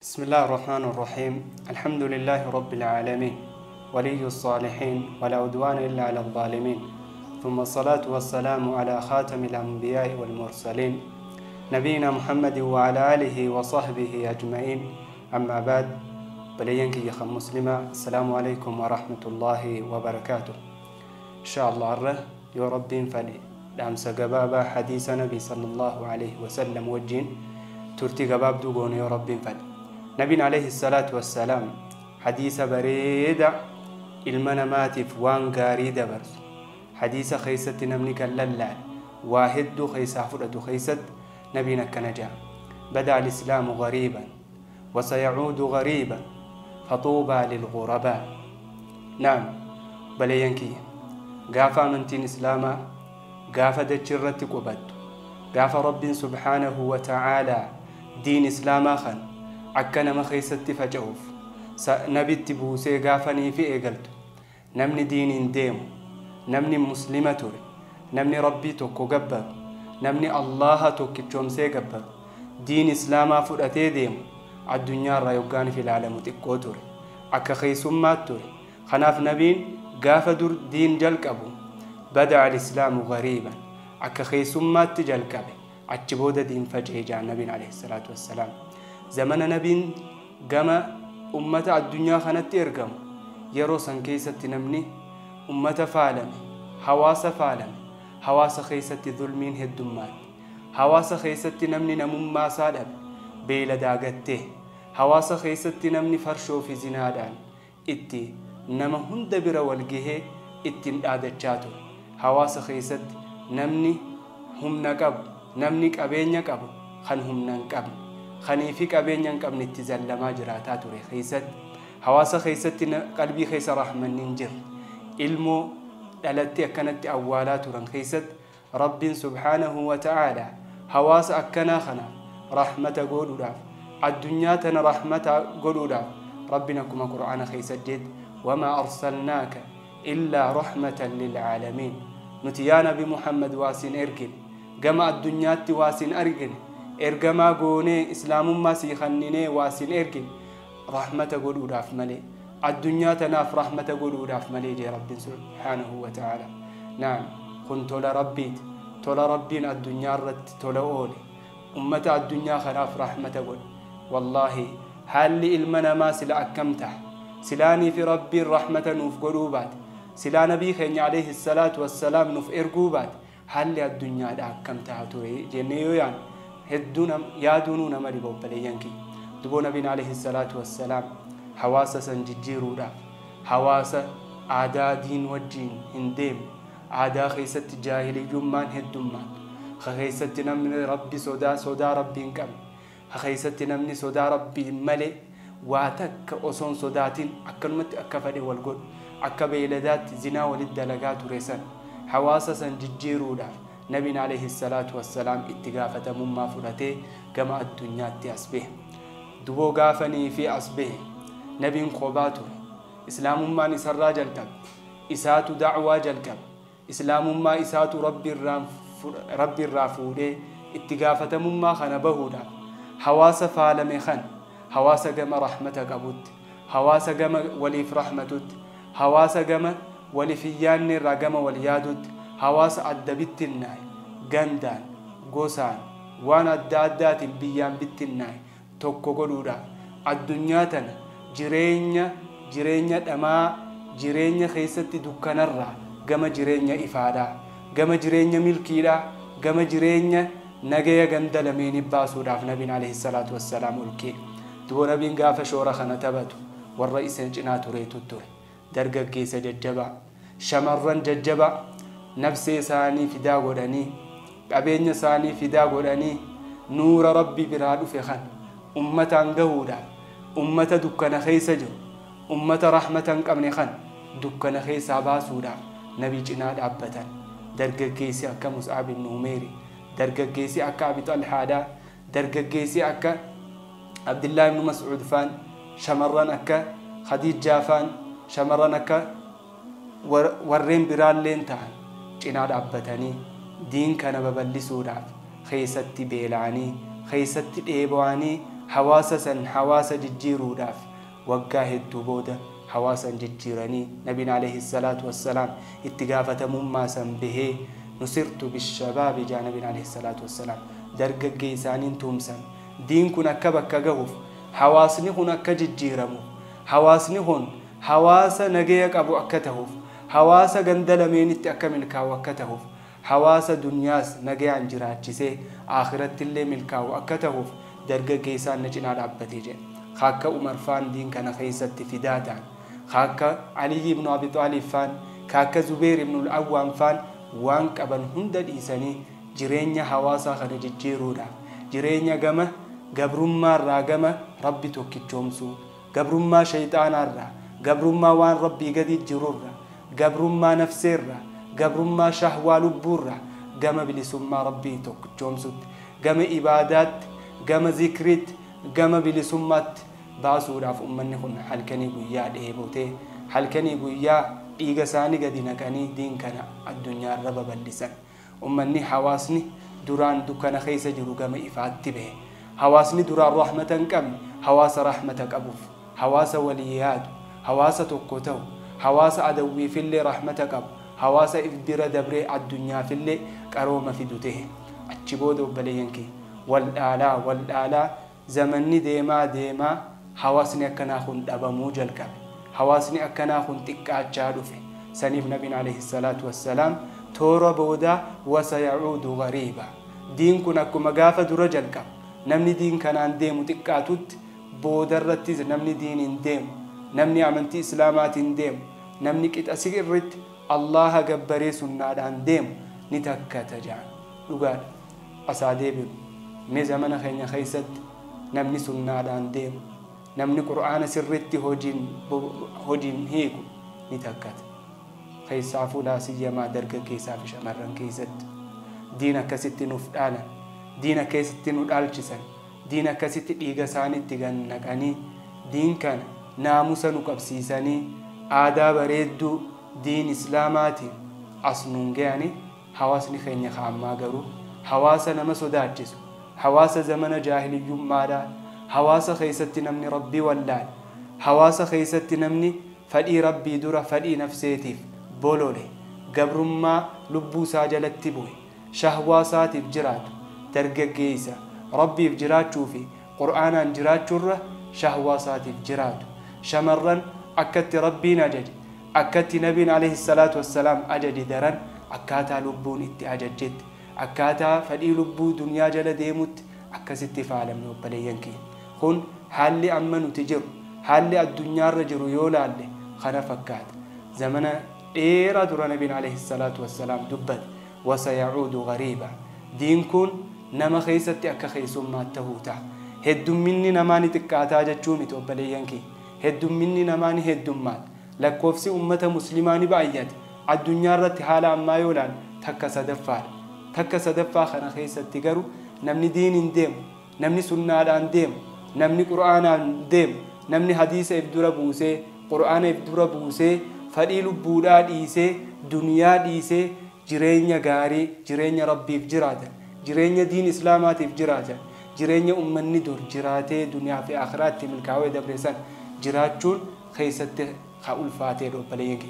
بسم الله الرحمن الرحيم. الحمد لله رب العالمين ولي الصالحين ولا عدوان إلا على الظالمين، ثم الصلاة والسلام على خاتم الأنبياء والمرسلين نبينا محمد وعلى آله وصحبه أجمعين. أما بعد، بلينك يا مسلمة، السلام عليكم ورحمة الله وبركاته. إن شاء الله يا رب فلي دام سجبابا حديث نبي صلى الله عليه وسلم وجين ترتي جباب دوغون يا رب فلي نبي عليه الصلاة والسلام حديث بريدة المنامات وان غاري دبرس حديث خيست نمنك اللال واحد دو خيس فرد خيست نبينا كنجا. بدأ الإسلام غريبا وسيعود غريبا فطوبى للغرباء. نعم بلينكي غافا منتين إسلاما غافا دجرت قبد غافا رب سبحانه وتعالى دين إسلاما خن أكنا ما خيست فجأوف نبي تبوسي غافني في إيقلت نمني دين ديم نمني مسلمة توري نمني ربي توكو قبب نمني الله توكي تشومسي قبب دين إسلاما فرأتي ديم الدنيا رايوغان في العالم تكو توري أكا خيسمات توري خناف نبين غاف دور دين جلقبو. بدأ الإسلام غريبا أكا خيسمات تجلقبه أتشبود دين فجأة جاء النبي عليه الصلاة والسلام. زمن نبين قام أمة الدنيا خانت إرقم يروسن كيسة نمني أمة فعلم حواس فعلم حواس خيسة ظلمين هدومات حواس خيسة نمني نمم ما صادب بيلا داغته حواس خيسة نمني فرشو في زنادان إتي نما هند برا والجه إتي عادتشاتو حواس خيسة نمني هم نقب نمني كابين يقب خن هم ننقب خنيفي كابين ينقب نتزل ما جراتات خيسة حواس خيسة قلبي خيس رحمة ننجر علمو دلتي أكنت أولات خيسة رب سبحانه وتعالى حواس أكنا خنا رحمة قولوا الدنيا تنا رحمة قولوا ربنا كما قرآن خيسة جد وما أرسلناك إلا رحمة للعالمين. نتيانا بمحمد واسين إرقل جمع الدنيا واسين أرقل إرقما قوني إسلام ما سيخنيني واسين إرقل رحمة قولوا داف ملي الدنيا تناف رحمة قولوا داف ملي جي رب سبحانه وتعالى. نعم كنت تولا ربين الدنيا رت تولا أولي أمة الدنيا خلاف رحمة قول. والله هل المنا ما سلا أكمته سلاني في ربي الرحمة نوف قلوبات سلا نبي خيني عليه الصلاة والسلام نوف إرقوبات هل الدنيا دا أكمتها توري جنيو يعني هدونا يادونون مري بوبليانكي دبو نبينا عليه الصلاة والسلام حواسا سنججيرو دا حواسا عادا دين وجين هنديم عادا خيست جاهلي جمان هدومان خيست نمن ربي صدا ربي انكم خيست نمني صدا ربي ملي واتك أصون صداتين أكلمت أكفدي والقول أكبيلدات زنا وللدلقات رسن حواسا سنججيرو دا نبينا عليه الصلاة والسلام اتقافة مما فرته كما الدنيا تأسبه دبو قافني في أسبه نبي خباته إسلام ما نسر جلكب إسات دعوة جلكب إسلام ما إسات رب الرافوده اتقافة مما خنبه دا حواس فالمي خن حواس جم رحمتك أبوت حواس جم ولي في رحمتك حواس جم ولي في يان رجم وليادت حواس أدبت الناي جندان قوسان وانا الدادات البيان بالتناي توكو قدودا الدنيا تنا جرينيا أما جرينيا خيست دكان الرا جم جرينيا إفادة جم جرينيا ملكيدا جم جرينيا نجيا جندل من باسو داف نبي عليه الصلاة والسلام الكي دو نبي قاف شورا خنا تبتو والرئيس جنات ريتو تور درجة كيس ججبا شمرن ججبا نفسي ساني فدا غداني قبين ساني فدا غداني نور ربي برادو في خان أمة انجهودا أمة دكنا خيسجو أمة رحمة قمن خان دكنا خيس باسودا نبي جنات أبتا درجة كيس أكا مصعب النوميري درجة كيسي أكا أبي طلحة درجة كيسي أكا عبد الله بن مسعود فان شمران أكا خديجة فان شمران أكا ورين برال لين تان جناد أبتاني دين كان ببلسودا خيستي بيلاني خيستي إيبواني hawaasa san hawaasa jijjiiruudhaaf waggaa hedduu booda hawaasan jijjiiranii nabiin alayhi salaatu wassalaam itti gaafatamummaa san bahee nusirtu bishabaabi jaa nabiin alayhi salaatu wassalaam dargaggeessaaniin tumsan diin kun akka bakka gahuuf hawaasni kun akka jijjiiramu hawaasni kun hawaasa nagaya qabu akka tahuuf hawaasa ganda lameenitti akka milkaa'u akka tahuuf hawaasa dunyaas nagayaan jiraachisee akhiratti illee milkaa'u akka tahuuf dargaggeessaan na cinaa dhaabbatee jedhe akka Umar faan diin kana keessatti fidaa ta'an akka Ali ibn Abi Talib faan akka Zubair ibn al-Awwam faan waan qaban hunda dhiisanii jireenya hawaasaa kana jijjiiruudhaaf jireenya gama gabrummaarraa gama rabbi tokkichoomsuu gabrummaa shayxaanaarraa gabrummaa waan rabbii gadi jirurraa gabrummaa nafseerraa gabrummaa shahwaa lubbuurraa gama bilisummaa rabbii tokkichoomsutti gama ibaadaatti gama zikriitti gama bilisummaatti baasuudhaaf ummanni kun halkanii guyyaa dheebotee halkanii guyyaa dhiiga isaanii gadi naqanii diin kana addunyaarra babal'isan ummanni hawaasni duraan dukkana keessa jiru gama ifaatti bahe hawaasni duraan rahmata hin qabne hawaasa rahmata qabuuf hawaasa walii yaadu hawaasa tokko ta'u hawaasa adawwiifillee rahmata qabu hawaasa ifbira dabree addunyaafillee qarooma fidu ta'e achi booda obboleeyyan kee waldhaalaa zamanni deemaa hawaasni akkanaa kun dhabamuu jalqabe hawaasni akkanaa kun xiqqaachaa dhufe saniif nabiin alayhi salaatu wassalaam toora booda wasayacuudu gariiba diin kun akkuma gaafa dura jalqabe namni diin kanaan deemu xiqqaatutti boodarrattis namni diin hin deemu namni amantii islaamaatiin deemu namni qixa sirritti allaha gabbaree sunnaadhaan deemu ni takkata jaan dhugaadha asaa deebiru mee zamana keenya keessatti namni sunnaadhaan deemu namni qur'aana sirritti hojiin hiiku ni takkata keessaafuu laasiyyamaa dargaggeessaa fi shamarran keessatti diin akkasitti nuuf dhaalan diin akkasitti nu dhaalchisan diin akkasitti dhiiga isaaniitti gannaqanii diin kana naamusa nu qabsiisanii aadaa bareedduu diin islaamaatiin as nuun ga'anii hawaasni keenya kaammaa garuu hawaasa nama sodaachisu hawaasa zamana jaahiliyyummaadhaa hawaasa keessatti namni rabbii wallaal hawaasa keessatti namni fadhii rabbii dura fadhii nafseetiif bolole gabrummaa lubbuu isaa jalatti bu'e shahwaa isaatiif jiraatu dargaggeessa rabbiif jiraachuu fi qur'aanaan jiraachuurra shahwaa isaatiif jiraatu shamarran akkatti rabbiin ajaje akkatti nabiin alayhi salaatu wassalaam ajaje daran akkaataa lubbuun itti ajajjetti akkaataa fadhii lubbuu dunyaa jala deemutti akkasitti faalamne obboleeyyan keenya kun haalli amma nuti jiru haalli addunyaarra jiru yoo laalle kana fakkaata zamana dheeraa dura nabiin alayhi salaatu wassalaam dubbate wasayacuudu gariiba diin kun nama keessatti akka keessummaatti tahuu ta'a heddumminni namaa ni xiqqaataa jechuu miti obboleeyyan keenya heddumminni namaa ni heddummaata lakkoofsi ummata muslimaa ni baay'ate addunyaarratti haala ammaa yoo laalle takka sadaffaa kana keessatti garuu namni diin hin deemu namni sunnaadhaan deemu namni qur'aanaan deemu namni hadiisa if dura buusee qur'aana if dura buusee fadhii lubbuudhaa dhiisee duniyaa dhiisee jireenya gaarii jireenya rabbiif jiraatan jireenya diin islaamaatiif jiraatan jireenya ummanni dur jiraatee duniyaa fi akhiraatti milkaa'ee dabreessan jiraachuun keessatti haa ulfaatee obboleeyyan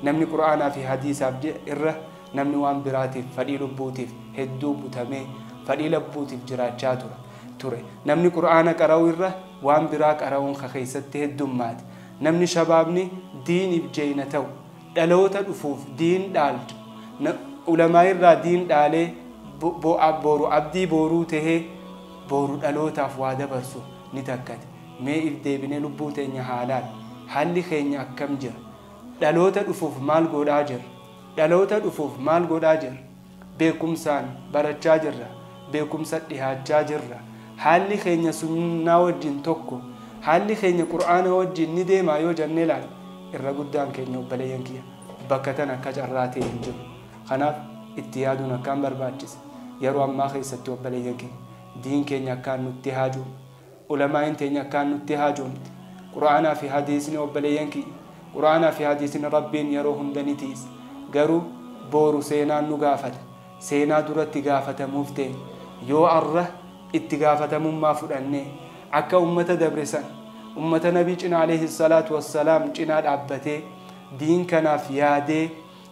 namni qur'aanaa fi hadiisaaf irra namni waan biraatiif fadhii lubbuutiif hedduu butamee fadhii lubbuutiif jiraachaa ture namni qur'aana qara'u irra waan biraa qara'uun keessatti heddummaate namni shabaabni diiniif jeena ta'u dhaloota dhufuuf diin dhaaltu ulamaa irraa diin dhaalee boru abdii boruu tahee boru dhalootaaf waa dabarsu ni takkate mee if deebinee lubbuu teenya haalaan haalli keenya akkam jira dhaloota dhufuuf maal godhaa jira dhaloota dhufuuf maal godhaa jira beekumsaan barachaa jirra beekumsa dhihaachaa jirra haalli keenya sunnaa wajjin tokko haalli keenya qur'aana wajjin ni deemaa yoo jennee laal irra guddaan keenya obboleeyyan kiyya bakka tan akka carraatee hin jiru kanaaf itti yaaduun akkaan barbaachisa yeroo ammaa keessatti obboleeyyan kiyya diin keenya akkaan nutti haajuu ulamaa'in teenya akkaan nutti haajuumti qur'aanaa fi hadiisni obboleeyyan kiyya qur'aanaa fi hadiisni rabbiin yeroo hunda ni tiisa garuu booru seenaan nu gaafata seenaa duratti gaafatamuuf ta'e yoo arra itti gaafatamummaa fudhannee akka ummata dabresan ummata nabii cina alayhi salaatu wassalaam cina dhaabbatee diin kanaaf yaadee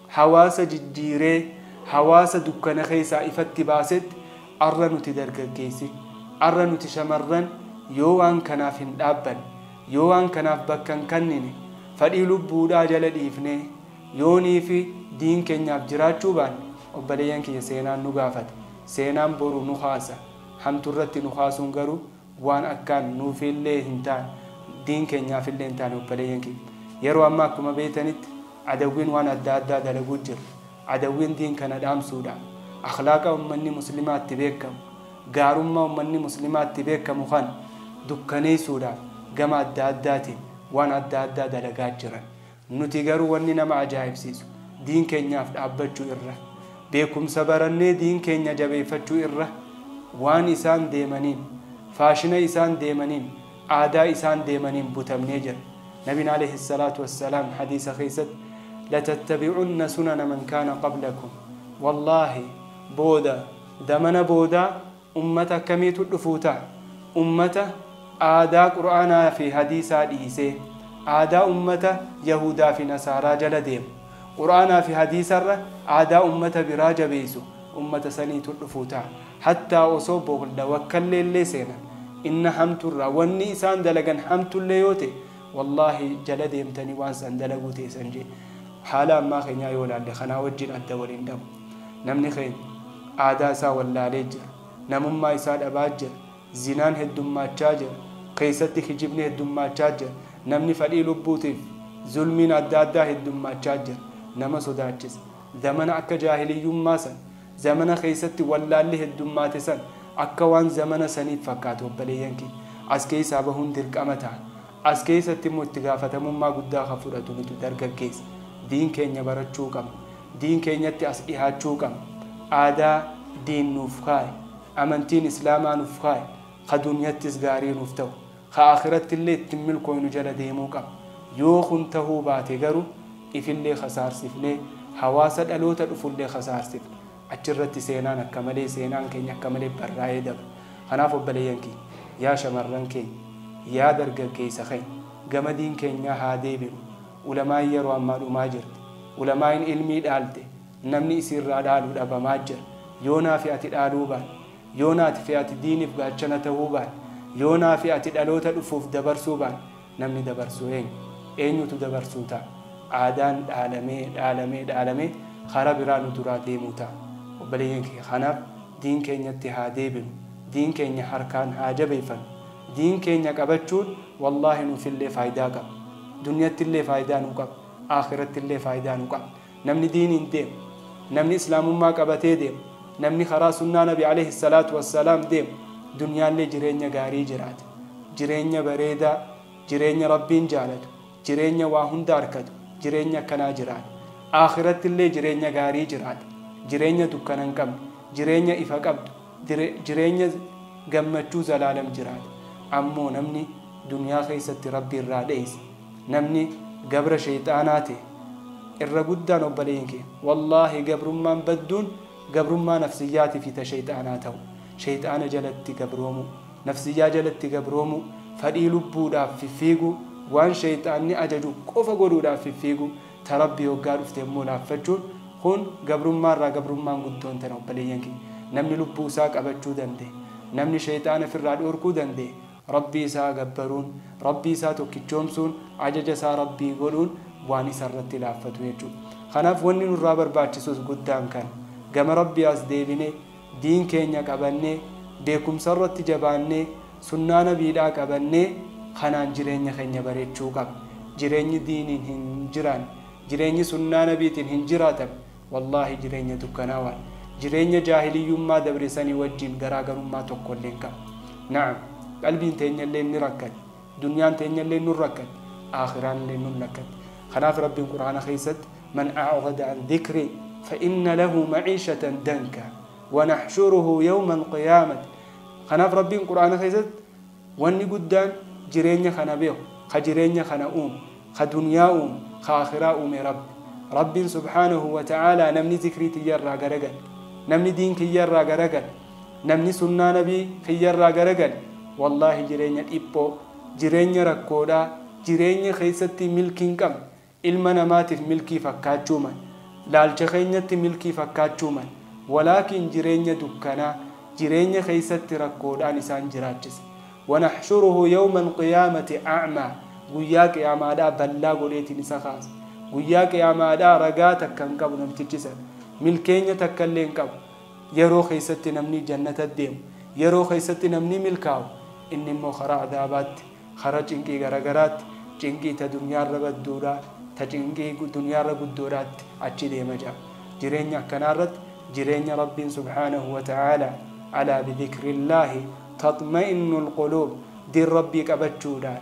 hawaasa jijjiiree hawaasa dukkana keessaa ifatti baasetti arra nuti dargaggeessi arra nuti shamarran yoo waan kanaaf hin dhaabban yoo waan kanaaf bakka hin kennine fadhii lubbuudhaa jala dhiifnee yoonii fi diin keenyaaf jiraachuu baanne obboleeyyan kiyya seenaan nu gaafata seenaan boru nu haasa hamturratti nu haasuun garuu waan akkaan nuufillee hin taane diin keenyaafillee hin taane obboleeyyan kiyya yeroo ammaa akkuma beetanitti adawwiin waan adda addaa dalaguu jira adawwiin diin kana dhaamsuudha akhlaaqa ummanni muslimaatti beekamu gaarummaa ummanni muslimaatti beekamu kan dukkaneessuudhaaf gama adda addaatiin waan adda addaa dalagaa jiran nuti garuu wanni nama ajaa'ibsiisu diin keenyaaf dhaabbachuu irra beekumsa barannee diin keenya jabeeffachuu irra waan isaan deemaniin faashina isaan deemaniin aadaa isaan deemaniin butamnee jira nabiin alayhi salaatu wassalaam hadiisa keessatti لتتبعن سنن من كان قبلكم والله بودا دمنا بودا أمتا كميت الدفوتا أمتا آدا قرآنا في حديثا ديسي آدا أمتا يهودا في نصارى جلدهم قرآنا في حديثا آدا أمتا براجة بيسو أمتا سنيت الدفوتا حتى أصوبه لوكل اللي سينا إن حمت الرا والنيسان دلقن حمت الليوتي والله جلدهم تني وانسان دلقوتي سنجي حالا ما خينيا يولا اللي خنا وجين الدولين دم نمني خين آدا سا ولا ليجر نمم ما يساد أباجر زنان هدوم ما تشاجر قيستي خجبني هدوم ما تشاجر نمني فدي لبوتيف ظلمين أدادا هدوم ما تشاجر نما صداجس زمن أكا جاهلي يوم ماسن زمن قيستي ولا اللي هدوم ما تسن أكا وان زمن سنيد فكاتو بليانكي أسكي سابهون تلك أمتا أسكي ستمو اتغافة مما قدا خفورة نتو كيس دين كينيا برچو قم دين كينيا تأسئحاچو قم آدا دين نفخاي أمنتين إسلاما نفخاي خدنيا تسغاري نفتو خآخرت اللي تمل كوينو جل ديمو قم يو خنتهو باتي غرو إف اللي خسار سفني حواسد ألوتا دفو اللي خسار سفن أجرت سينان أكملي سينان كينيا أكملي براي دب خنافو بليانكي يا شمرن كي يا درقا كيسا خين قم دين كينيا هادي بيرو علماء يرو أما ماجر علماء علمي دالته نمني سير دالو دبا ماجر يونا في أتي دالوبان يونا في أتي دين فقاتشنا توبان يونا في أتي دالوتا دفوف دبرسوبان نمني دبرسوين أين يتو دبرسوتا عادان دالمي خراب رانو دراتي موتا وبلينك خناب دين كينيا اتهاديبن دين كينيا حركان حاجبيفن دين كينيا قبتشون والله نفي اللي فايداك دنيا اللي فايدة نقب آخرة اللي فايدة نقب نمني دين ديم نمني إسلام ما قبته ديم نمني خراس النبي عليه الصلاة والسلام ديم دنيا اللي جرينيا غاري جرات جرينيا بريدة جرينيا ربين جالت جرينيا واهن داركت جرينيا كنا جرات آخرة اللي جرينيا غاري جرات جرينيا دكانن قم جرينيا إفا قبد جرينيا قمتشو زلالم جرات أمو نمني دنيا خيست ربي الراديس نمني قبر شيطاناتي الرقودان وبلينكي والله قبر ما بدون قبر ما نفسياتي في تشيطاناته شيطان جلت قبرومو نفسيا جلت قبرومو فدي لبودا في فيغو وان شيطاني أججو قوفا قدودا في فيغو تربي وقارو فتمو لافجون خون قبر ما را قبر ما قدون تنو بلينكي نمني لبو ساق أبجو دندي نمني شيطان في الراد أوركو دندي ربي سا قبرون ربي سا توكيتشومسون عجج سا ربي قولون واني سرت لافتو يجو خناف وني نرابر باتشسوس قدام كان قام ربي أس ديبيني دين كينيا قبني بيكم سرت جباني سنانا بيدا قبني خنان جرينيا خينيا بريتشو قب جرينيا دينين هنجران جرينيا سنانا بيتين هنجراتم والله جرينيا دكناوان جرينيا جاهلي يما دبرساني وجين غراغر ما تقولين كم نعم قلبي تينيا اللي نركد دنيا تينيا اللي نركد آخران اللي نركد خلاف ربي القرآن خيست من أعرض عن ذكري فإن له معيشة دنكا ونحشره يوم القيامة خلاف ربي القرآن خيست واني قدان جرينيا خنبيه خجرينيا خنأوم خدنياؤم خآخراؤم رب سبحانه وتعالى نمني ذكري تيارا غرقل نمني دين كيارا غرقل نمني سنة نبي كيارا غرقل wallahi jireenya dhiphoo jireenya rakkoodhaa jireenya keessatti milkiin qabne ilma namaatiif milkii fakkaachuu mal laalcha keenyatti milkii fakkaachuu mal walaakin jireenya dukkanaa jireenya keessatti rakkoodhaan isaan jiraachise ونحشره يوم القيامة أعمى guyyaa qiyaamaadhaa ballaa godheetiin isa kaasa guyyaa qiyaamaadhaa ragaa takkan qabu namtichi san milkeenya takkallee hin qabu yeroo keessatti namni jannata deemu yeroo keessatti namni milkaa'u inni immoo karaa adaabaatti karaa cinqii garagaraatti cinqii ta dunyaarra badduudhaa ta cinqii dunyaarra guddoodhaatti achi deema jira jireenya akkanaarratti jireenya rabbiin subhaanahu wa ta'aala alaa bidhikrillaahi tatma'innul quluub diin rabbii qabachuudhaan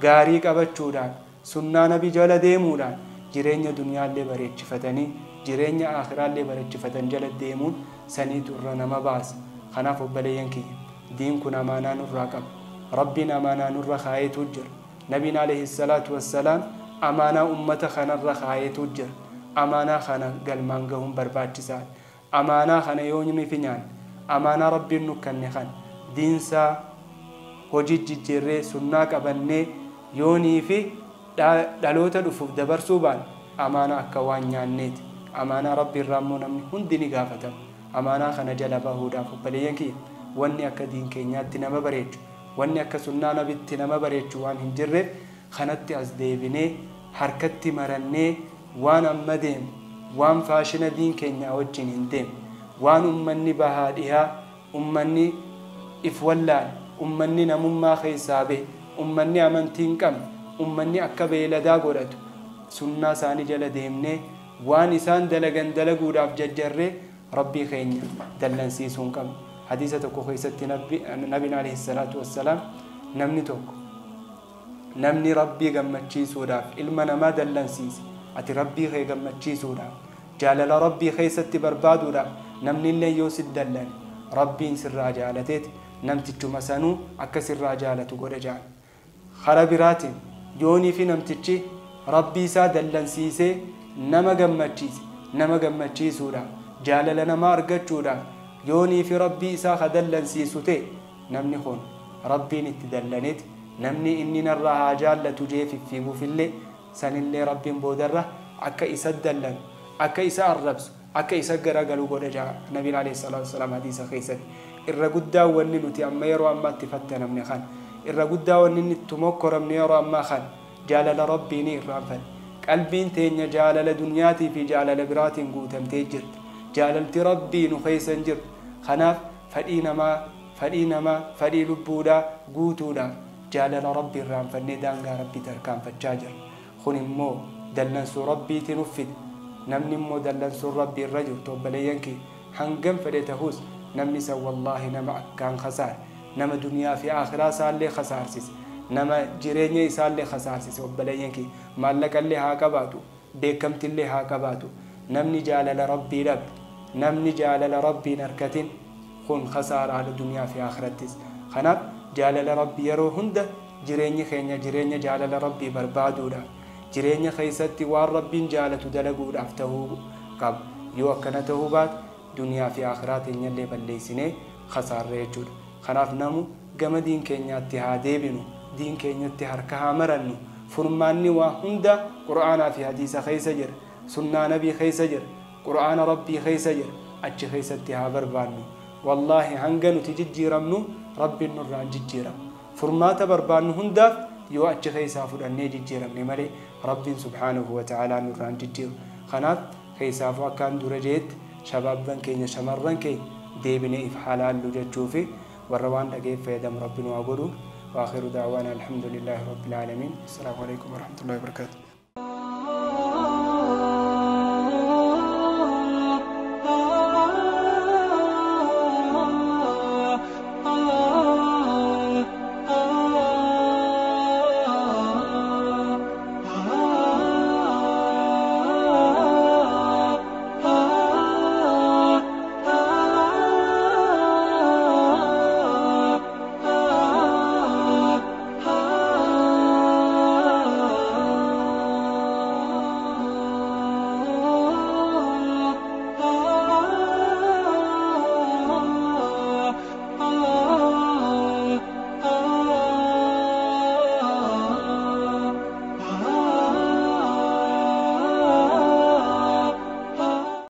gaarii qabachuudhaan sunnaa nabi jala deemuudhaan jireenya dunyaallee bareechifatanii jireenya aakhiraallee bareechifatan jala deemuun saniitu irra nama baasa kanaaf obboleeyyan kiyya diin kun amaanaa nurraa qaba rabbiin amaanaa nurra kaayeetu jira nabiin alayhi salaatu wassalaam amaanaa ummata kanarra kaayeetu jira amaanaa kana galmaan gahuun barbaachisaa amaanaa kana yoo nuyi finyaan amaanaa rabbiin nu kenne kan diinsaa hojii jijjiirree sunnaa qabannee yoonii fi dhaloota dhufuuf dabarsuu baan amaanaa akka waan nyaanneeti amaanaa rabbi irraa immoo namni hundi ni gaafatama amaanaa kana jala bahuudhaaf obboleeyyan kiyya wanni akka diin keenyaatti nama bareechu wanni akka sunnaa nabitti nama bareechu waan hin jirreef kanatti as deebinee harkatti marannee waan amma deemu waan faashina diin keenyaa wajjin hin deemu waan ummanni bahaa dhihaa ummanni if wallaan ummanni namummaa keessaa bee ummanni amantiin qabne ummanni akka beeladaa godhatu sunnaa isaanii jala deemnee waan isaan dalagan dalaguudhaaf jajjarree rabbii keenya dallansiisuu hin qabne hadiisa tokko keessatti nabiin alayhi salaatu wassalaam namni rabbii gammachiisuudhaaf ilma namaa dallansiise ati rabbii kee gammachiisuudhaaf jaalala rabbii keessatti barbaaduudhaaf namni illee yoo si dallan rabbiin sirraa jaalateeti namtichuma sanuu akka sirraa jaalatu godha jaal khara biraatiin yoonii fi namtichi rabbii isaa dallansiisee nama gammachiisuudhaaf jaalala namaa argachuudhaaf yoonii fi rabbii isaa ka dallansiisu ta'e namni kun rabbiin itti dallaneeti namni inni narraa haa jaallatu jeef fiiguufillee sanillee rabbiin boodarra akka isa dallan akka isa arrabsu akka isa garagalu godha jaal nabiin alayhi salaatu wassalaam hadiisa keessatti irra guddaa wanni nuti amma yeroo ammaatti fattanamne kan irra guddaa wanni itti mokkoramne yeroo ammaa kan jaalala rabbiin irraanfanne qalbiin teenya jaalala dunyaatii fi jaalala biraatiin guutamtee jirti jaalalti rabbii nu keessa hin jirtu kanaaf fedhii lubbuudhaa guutuudhaan jaalala rabbii irraanfannee daangaa rabbii tarkaanfachaa jirra kun immoo dallansuu rabbiitiin uffite namni immoo dallansuun rabbii irra jirtu obboleeyyan kee hangam fedhe ta'us namni san wallahi nama akkaan khasaare nama duniyaa fi aakhiraa isaallee khasaarsise nama jireenya isaallee khasaarsise obboleeyyan kee maallaqallee haa qabaatu beekamtillee haa qabaatu namni jaalala rabbii dhabe namni jaalala rabbiin harkatin kun khasaaraadha duniyaa fi aakhirattis kanaaf jaalala rabbii yeroo hunda jireenyi keenya jireenya jaalala rabbii barbaaduudhaaf jireenya keessatti waan rabbiin jaalatu dalaguudhaaf ta'uu qaba yoo akkana ta'uu baate duniyaa fi aakhiraa teenyallee balleessinee khasaarree jechuudha kanaaf namu gama diin keenyaatti haa deebinu diin keenyatti harka haa marannu furmaanni waa hunda qur'aanaa fi hadiisa keessa jira sunnaa nabii keessa jira qur'aana rabbii keessa jira achi keessatti haa barbaannu wallaahi hanga nuti jijjiiramnu rabbiin nurraan jijjiiramu furmaata barbaannu hundaaf yoo achi keessaa fudhannee jijjiiramne malee rabbiin subhaanahu wa ta'aalaa nurraan jijjiiru kanaaf keessaafuu akkaan dura jeetti shababban keenya shamarran keenya deebinee if halaallu jechuufi warra waan dhageef fayyadamu rabbiin waa godhu wa akhiru da'waana alhamdulillahi rabbil aalamiin. Assalaamu alaykum wa rahmatullahi wa barakatuh.